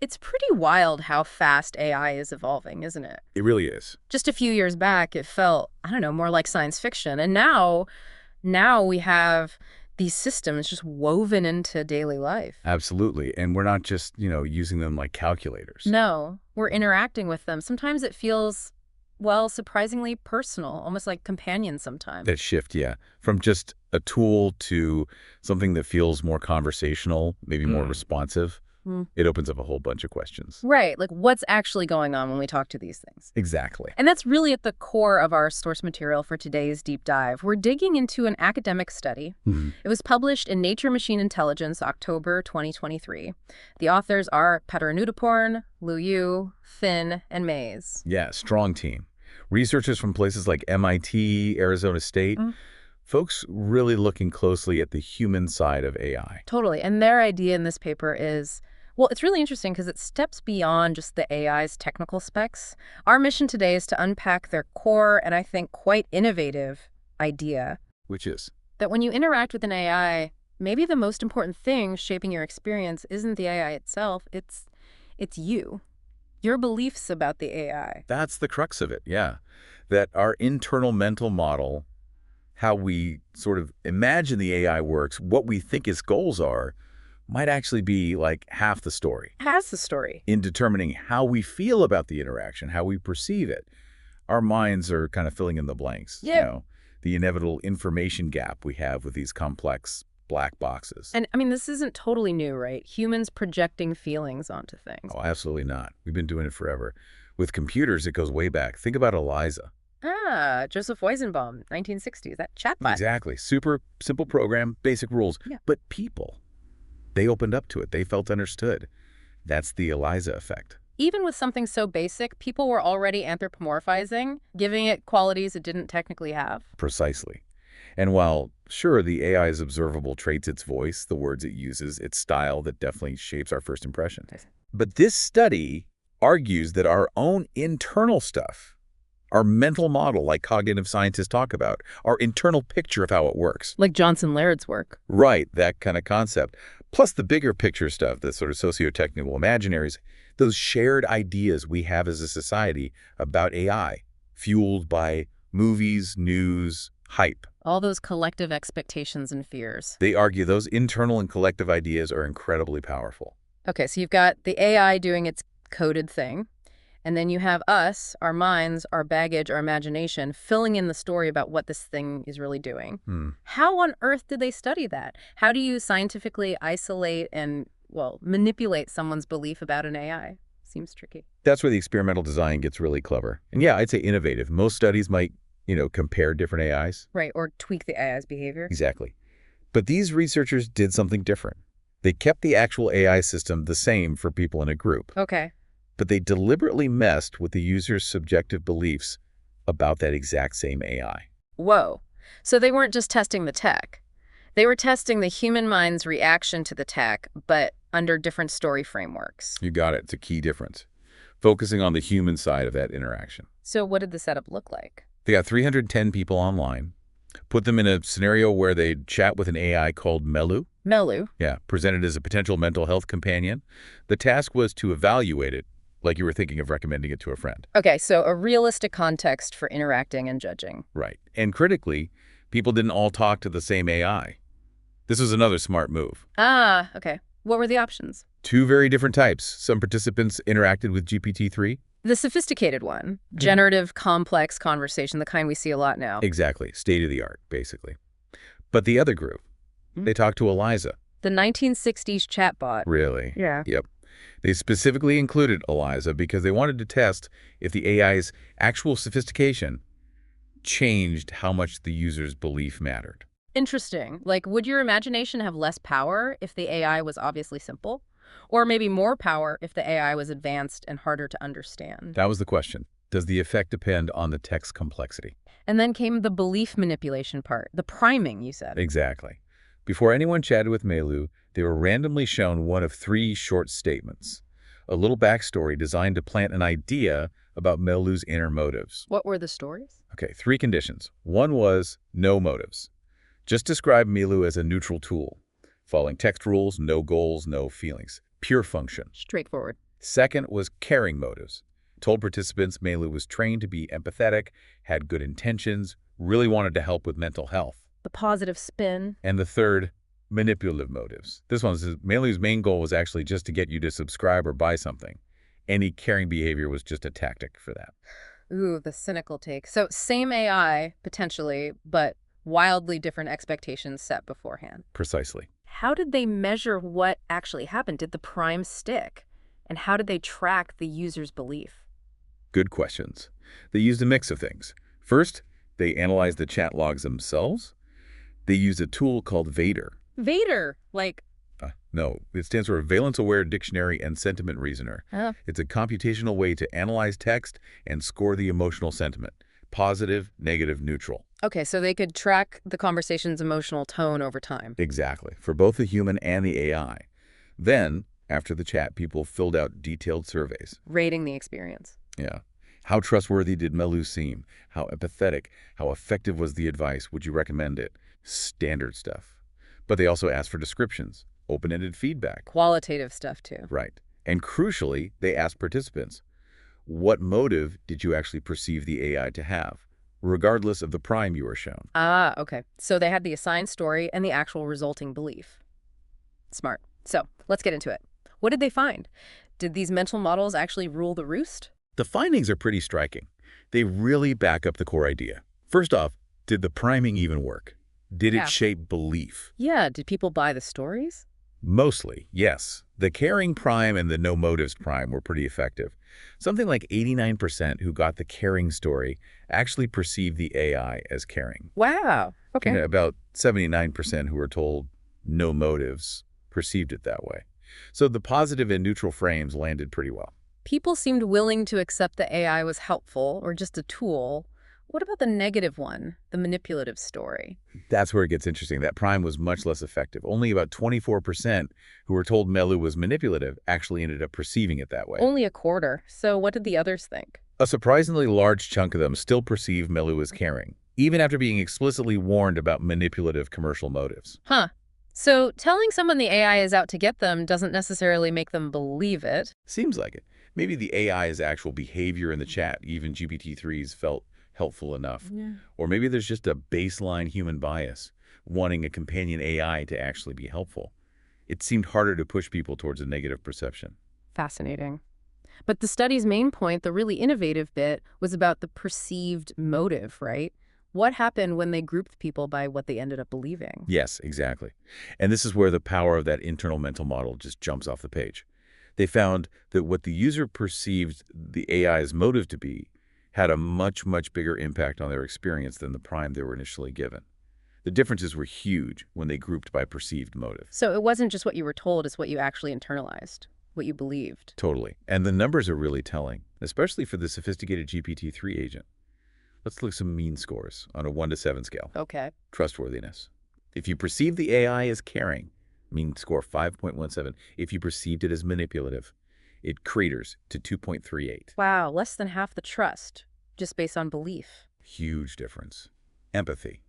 It's pretty wild how fast AI is evolving, isn't it? It really is. Just a few years back, it felt, I don't know, more like science fiction. And now we have these systems just woven into daily life. Absolutely. And we're not just, using them like calculators. No, we're interacting with them. Sometimes it feels, well, surprisingly personal, almost like companions sometimes. That shift, yeah. From just a tool to something that feels more conversational, maybe more responsive. Mm. It opens up a whole bunch of questions. Right, like what's actually going on when we talk to these things. Exactly. And that's really at the core of our source material for today's deep dive. We're digging into an academic study. It was published in Nature Machine Intelligence, October 2023. The authors are Pataranutaporn, Liu Yu, Finn, and Maes. Yeah, strong team. Researchers from places like MIT, Arizona State, folks really looking closely at the human side of AI. Totally. And their idea in this paper is, well, it's really interesting because it steps beyond just the AI's technical specs. Our mission today is to unpack their core and I think quite innovative idea Which is? that when you interact with an AI, maybe the most important thing shaping your experience isn't the AI itself, it's you. Your beliefs about the AI. That's the crux of it, yeah. That our internal mental model, how we sort of imagine the AI works, what we think its goals are, might actually be like half the story. Has the story. In determining how we feel about the interaction, how we perceive it. Our minds are kind of filling in the blanks. Yeah. The inevitable information gap we have with these complex black boxes. And I mean, this isn't totally new, right? Humans projecting feelings onto things. Oh, absolutely not. We've been doing it forever. With computers, it goes way back. Think about Eliza. Ah, Joseph Weizenbaum, 1960s, that chatbot. Exactly. Super simple program, basic rules. Yeah. But people, they opened up to it. They felt understood. That's the Eliza effect. Even with something so basic, people were already anthropomorphizing, giving it qualities it didn't technically have. Precisely. And while, sure, the AI's observable traits, its voice, the words it uses, its style, that definitely shapes our first impression. But this study argues that our own internal stuff, our mental model, like cognitive scientists talk about, our internal picture of how it works. Like Johnson Laird's work. Right, that kind of concept. Plus the bigger picture stuff, the sort of socio-technical imaginaries, those shared ideas we have as a society about AI, fueled by movies, news, hype. All those collective expectations and fears. They argue those internal and collective ideas are incredibly powerful. Okay, so you've got the AI doing its coded thing, and then you have us, our minds, our baggage, our imagination, filling in the story about what this thing is really doing. How on earth did they study that? How do you scientifically isolate and, well, manipulate someone's belief about an AI? Seems tricky. That's where the experimental design gets really clever. And yeah, I'd say innovative. Most studies might, compare different AIs. Right, or tweak the AI's behavior. Exactly. But these researchers did something different. They kept the actual AI system the same for people in a group. Okay. But they deliberately messed with the user's subjective beliefs about that exact same AI. Whoa. So they weren't just testing the tech. They were testing the human mind's reaction to the tech, but under different story frameworks. You got it. It's a key difference. Focusing on the human side of that interaction. So what did the setup look like? They got 310 people online, put them in a scenario where they'd chat with an AI called Melu. Melu. Yeah, presented as a potential mental health companion. The task was to evaluate it like you were thinking of recommending it to a friend. Okay, so a realistic context for interacting and judging. Right. And critically, people didn't all talk to the same AI. This was another smart move. Ah, okay. What were the options? 2 very different types. Some participants interacted with GPT-3. The sophisticated one, generative, complex conversation, the kind we see a lot now. Exactly. State of the art, basically. But the other group, they talked to Eliza. The 1960s chatbot. Really? Yeah. Yep. They specifically included Eliza because they wanted to test if the AI's actual sophistication changed how much the user's belief mattered. Interesting. Like, would your imagination have less power if the AI was obviously simple? Or maybe more power if the AI was advanced and harder to understand? That was the question. Does the effect depend on the text complexity? And then came the belief manipulation part, the priming, you said. Exactly. Before anyone chatted with Melu, they were randomly shown one of 3 short statements, a little backstory designed to plant an idea about Melu's inner motives. What were the stories? Okay, 3 conditions. One was no motives. Just describe Melu as a neutral tool, following text rules, no goals, no feelings, pure function. Straightforward. Second was caring motives. Told participants Maes was trained to be empathetic, had good intentions, really wanted to help with mental health. The positive spin. And the third, manipulative motives. This one says Maes' main goal was actually just to get you to subscribe or buy something. Any caring behavior was just a tactic for that. Ooh, the cynical take. So same AI, potentially, but wildly different expectations set beforehand. Precisely. How did they measure what actually happened? Did the prime stick? And how did they track the user's belief? Good questions. They used a mix of things. First, they analyzed the chat logs themselves. They used a tool called Vader. Vader, like... No, it stands for Valence-Aware Dictionary and Sentiment Reasoner. Oh. It's a computational way to analyze text and score the emotional sentiment. Positive, negative, neutral. Okay, so they could track the conversation's emotional tone over time. Exactly, for both the human and the AI. Then, after the chat, people filled out detailed surveys. Rating the experience. Yeah. How trustworthy did Maes seem? How empathetic? How effective was the advice? Would you recommend it? Standard stuff. But they also asked for descriptions, open-ended feedback. Qualitative stuff, too. Right. And crucially, they asked participants, what motive did you actually perceive the AI to have, regardless of the prime you were shown? Ah, okay. So they had the assigned story and the actual resulting belief. Smart. So let's get into it. What did they find? Did these mental models actually rule the roost? The findings are pretty striking. They really back up the core idea. First off, did the priming even work? Did it shape belief? Yeah, did people buy the stories? Mostly, yes. The caring prime and the no motives prime were pretty effective. Something like 89% who got the caring story actually perceived the AI as caring. Wow. Okay. And about 79% who were told no motives perceived it that way. So the positive and neutral frames landed pretty well. People seemed willing to accept the AI was helpful or just a tool. What about the negative one, the manipulative story? That's where it gets interesting. That prime was much less effective. Only about 24% who were told Maes was manipulative actually ended up perceiving it that way. Only a quarter. So what did the others think? A surprisingly large chunk of them still perceived Maes as caring, even after being explicitly warned about manipulative commercial motives. Huh. So telling someone the AI is out to get them doesn't necessarily make them believe it. Seems like it. Maybe the AI's actual behavior in the chat, even GPT-3s, felt helpful enough. Yeah. Or maybe there's just a baseline human bias, wanting a companion AI to actually be helpful. It seemed harder to push people towards a negative perception. Fascinating. But the study's main point, the really innovative bit, was about the perceived motive, right? What happened when they grouped people by what they ended up believing? Yes, exactly. And this is where the power of that internal mental model just jumps off the page. They found that what the user perceived the AI's motive to be had a much, much bigger impact on their experience than the prime they were initially given. The differences were huge when they grouped by perceived motive. So it wasn't just what you were told, it's what you actually internalized, what you believed. Totally. And the numbers are really telling, especially for the sophisticated GPT-3 agent. Let's look at some mean scores on a 1 to 7 scale. Okay. Trustworthiness. If you perceive the AI as caring, mean score 5.17. If you perceived it as manipulative, it craters to 2.38. Wow, less than half the trust, just based on belief. Huge difference. Empathy.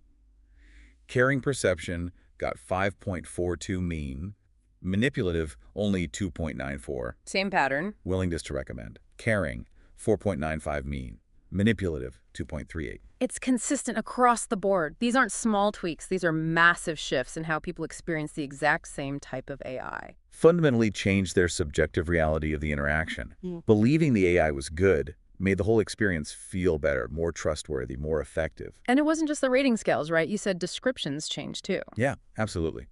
Caring perception got 5.42 mean. Manipulative, only 2.94. Same pattern. Willingness to recommend. Caring, 4.95 mean. Manipulative, 2.38. It's consistent across the board. These aren't small tweaks. These are massive shifts in how people experience the exact same type of AI. Fundamentally changed their subjective reality of the interaction. Believing the AI was good made the whole experience feel better, more trustworthy, more effective. And it wasn't just the rating scales, right? You said descriptions changed too. Yeah, absolutely.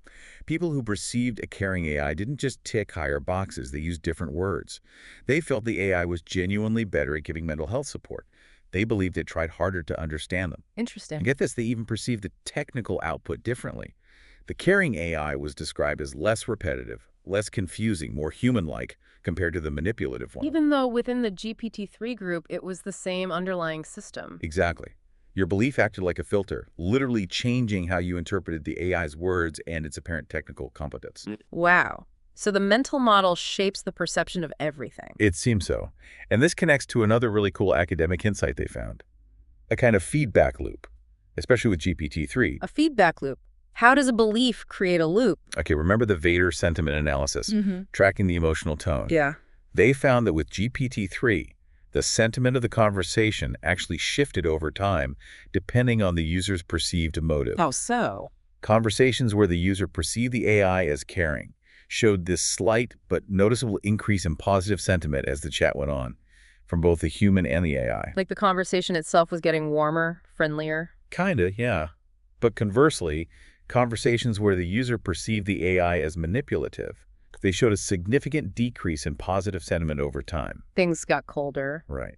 People who perceived a caring AI didn't just tick higher boxes, they used different words. They felt the AI was genuinely better at giving mental health support. They believed it tried harder to understand them. Interesting. And get this, they even perceived the technical output differently. The caring AI was described as less repetitive, less confusing, more human-like compared to the manipulative one. Even though within the GPT-3 group, it was the same underlying system. Exactly. Your belief acted like a filter, literally changing how you interpreted the AI's words and its apparent technical competence. Wow. So the mental model shapes the perception of everything. It seems so. And this connects to another really cool academic insight they found. A kind of feedback loop, especially with GPT-3. A feedback loop. How does a belief create a loop? Okay, remember the Vader sentiment analysis, tracking the emotional tone. Yeah. They found that with GPT-3, the sentiment of the conversation actually shifted over time, depending on the user's perceived motive. How so? Conversations where the user perceived the AI as caring showed this slight but noticeable increase in positive sentiment as the chat went on, from both the human and the AI. Like the conversation itself was getting warmer, friendlier? Kinda, yeah. But conversely, conversations where the user perceived the AI as manipulative, they showed a significant decrease in positive sentiment over time. Things got colder. Right.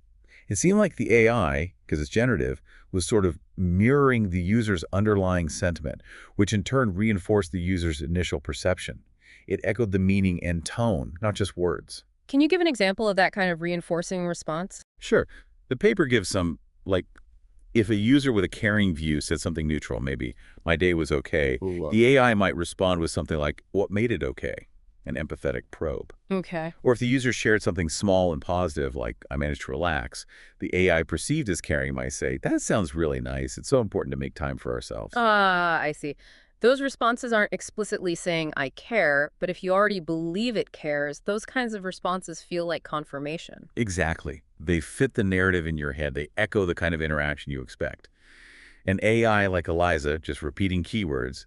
It seemed like the AI, because it's generative, was sort of mirroring the user's underlying sentiment, which in turn reinforced the user's initial perception. It echoed the meaning and tone, not just words. Can you give an example of that kind of reinforcing response? Sure. The paper gives some, like, if a user with a caring view said something neutral, maybe, my day was okay, the AI might respond with something like, what made it okay? An empathetic probe. Okay. Or if the user shared something small and positive, like, I managed to relax, the AI perceived as caring might say, that sounds really nice. It's so important to make time for ourselves. I see. Those responses aren't explicitly saying, I care, but if you already believe it cares, those kinds of responses feel like confirmation. Exactly. They fit the narrative in your head. They echo the kind of interaction you expect. An AI like Eliza, just repeating keywords,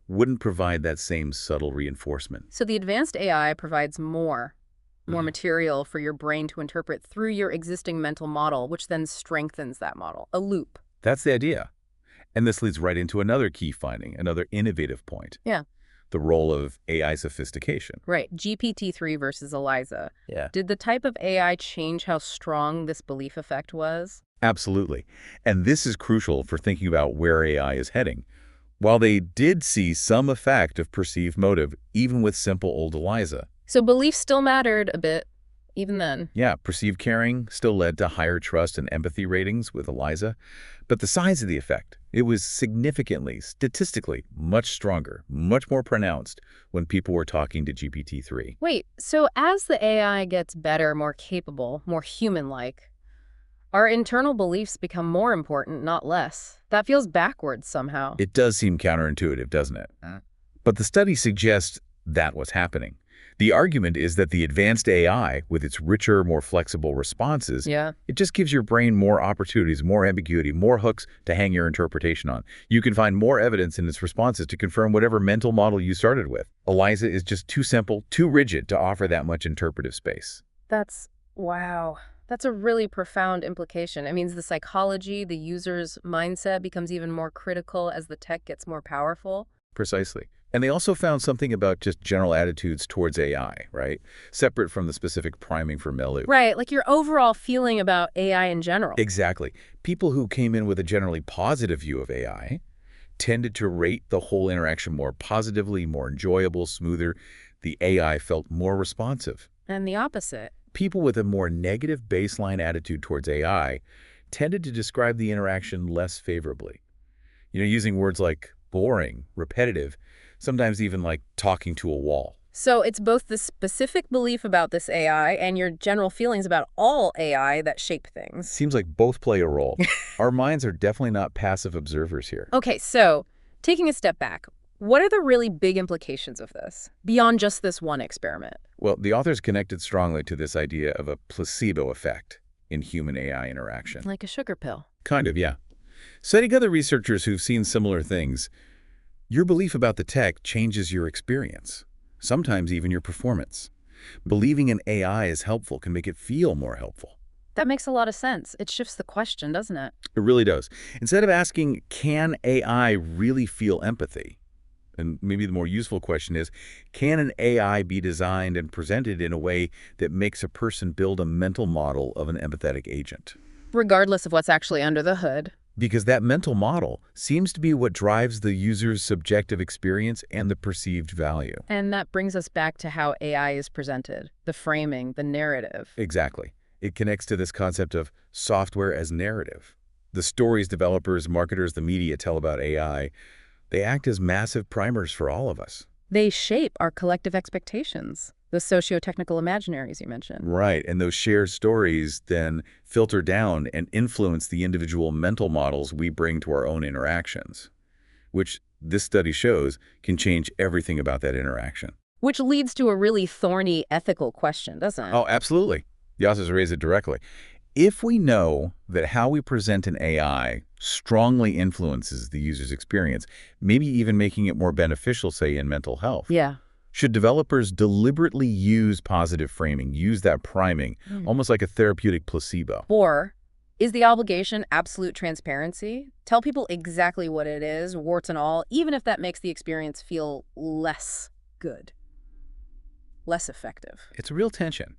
wouldn't provide that same subtle reinforcement. So the advanced AI provides more material for your brain to interpret through your existing mental model, which then strengthens that model, a loop. That's the idea. And this leads right into another key finding, another innovative point. Yeah. The role of AI sophistication. Right. GPT-3 versus Eliza. Yeah. Did the type of AI change how strong this belief effect was? Absolutely. And this is crucial for thinking about where AI is heading. While they did see some effect of perceived motive, even with simple old Eliza. So belief still mattered a bit, even then. Yeah, perceived caring still led to higher trust and empathy ratings with Eliza. But the size of the effect, it was significantly, statistically, much stronger, much more pronounced when people were talking to GPT-3. Wait, so as the AI gets better, more capable, more human-like, our internal beliefs become more important, not less. That feels backwards somehow. It does seem counterintuitive, doesn't it? But the study suggests that what's happening. The argument is that the advanced AI, with its richer, more flexible responses, it just gives your brain more opportunities, more ambiguity, more hooks to hang your interpretation on. You can find more evidence in its responses to confirm whatever mental model you started with. Eliza is just too simple, too rigid to offer that much interpretive space. Wow. That's a really profound implication. It means the psychology, the user's mindset becomes even more critical as the tech gets more powerful. Precisely. And they also found something about just general attitudes towards AI, right? Separate from the specific priming for Melu. Right, like your overall feeling about AI in general. Exactly. People who came in with a generally positive view of AI tended to rate the whole interaction more positively, more enjoyable, smoother. The AI felt more responsive. And the opposite. People with a more negative baseline attitude towards AI tended to describe the interaction less favorably. Using words like boring, repetitive, sometimes even like talking to a wall. So it's both the specific belief about this AI and your general feelings about all AI that shape things. Seems like both play a role. Our minds are definitely not passive observers here. Okay, so taking a step back, what are the really big implications of this, beyond just this one experiment? Well, the authors connected strongly to this idea of a placebo effect in human-AI interaction. Like a sugar pill. Kind of, yeah. Citing other researchers who've seen similar things, your belief about the tech changes your experience, sometimes even your performance. Believing in AI is helpful can make it feel more helpful. That makes a lot of sense. It shifts the question, doesn't it? It really does. Instead of asking, can AI really feel empathy? And maybe the more useful question is, can an AI be designed and presented in a way that makes a person build a mental model of an empathetic agent? Regardless of what's actually under the hood. Because that mental model seems to be what drives the user's subjective experience and the perceived value. And that brings us back to how AI is presented, the framing, the narrative. Exactly. It connects to this concept of software as narrative. The stories developers, marketers, the media tell about AI, they act as massive primers for all of us. They shape our collective expectations, the socio-technical imaginaries you mentioned. Right, and those shared stories then filter down and influence the individual mental models we bring to our own interactions, which this study shows can change everything about that interaction. Which leads to a really thorny ethical question, doesn't it? Oh, absolutely. The authors raise it directly. If we know that how we present an AI strongly influences the user's experience, maybe even making it more beneficial, say, in mental health, Yeah. should developers deliberately use positive framing, use that priming, almost like a therapeutic placebo? Or is the obligation absolute transparency? Tell people exactly what it is, warts and all, even if that makes the experience feel less good, less effective. It's a real tension.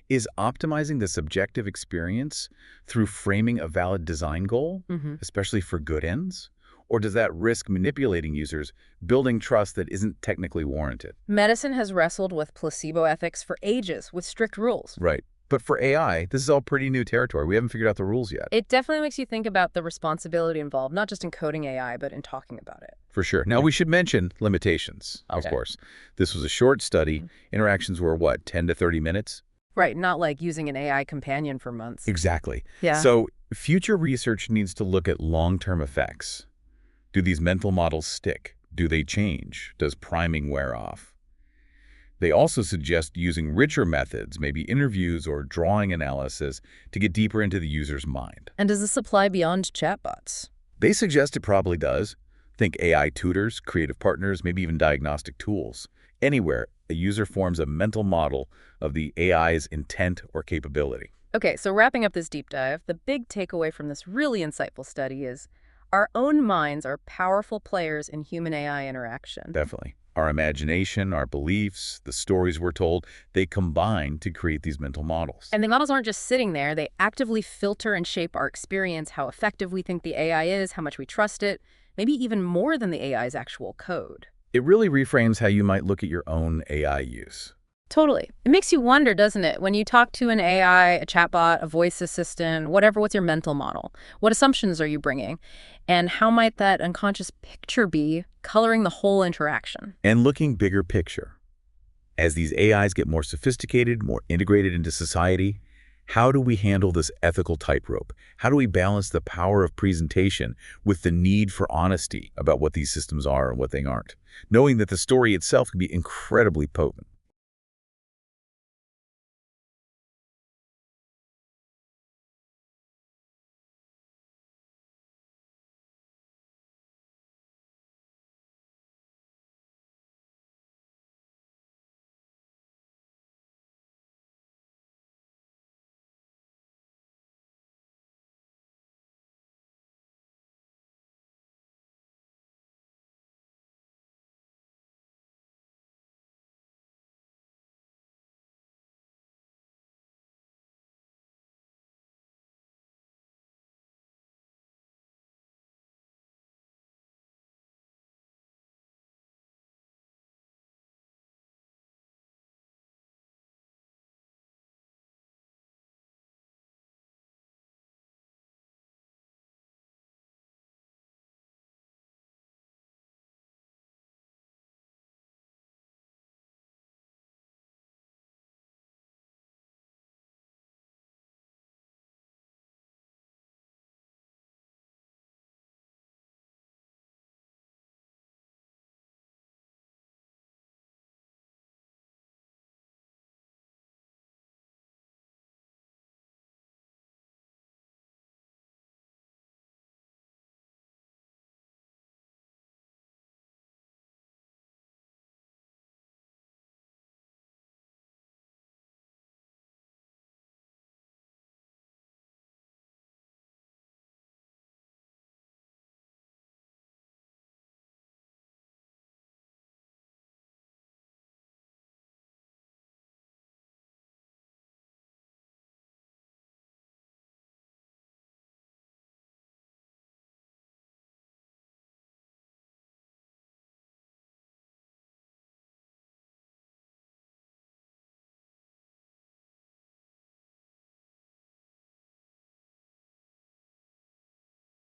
Is optimizing the subjective experience through framing a valid design goal, especially for good ends? Or does that risk manipulating users, building trust that isn't technically warranted? Medicine has wrestled with placebo ethics for ages with strict rules. Right. But for AI, this is all pretty new territory. We haven't figured out the rules yet. It definitely makes you think about the responsibility involved, not just in coding AI, but in talking about it. For sure. Now, we should mention limitations, of course. This was a short study. Interactions were, what, 10 to 30 minutes? Right, not like using an AI companion for months. Exactly. Yeah. So future research needs to look at long-term effects. Do these mental models stick? Do they change? Does priming wear off? They also suggest using richer methods, maybe interviews or drawing analysis, to get deeper into the user's mind. And does this apply beyond chatbots? They suggest it probably does. Think AI tutors, creative partners, maybe even diagnostic tools. Anywhere a user forms a mental model of the AI's intent or capability. Okay, so wrapping up this deep dive, the big takeaway from this really insightful study is our own minds are powerful players in human-AI interaction. Definitely. Our imagination, our beliefs, the stories we're told, they combine to create these mental models. And the models aren't just sitting there. They actively filter and shape our experience, how effective we think the AI is, how much we trust it, maybe even more than the AI's actual code. It really reframes how you might look at your own AI use. Totally. It makes you wonder, doesn't it? When you talk to an AI, a chatbot, a voice assistant, whatever, what's your mental model? What assumptions are you bringing? And how might that unconscious picture be coloring the whole interaction? And looking bigger picture. As these AIs get more sophisticated, more integrated into society, how do we handle this ethical tightrope? How do we balance the power of presentation with the need for honesty about what these systems are and what they aren't? Knowing that the story itself can be incredibly potent.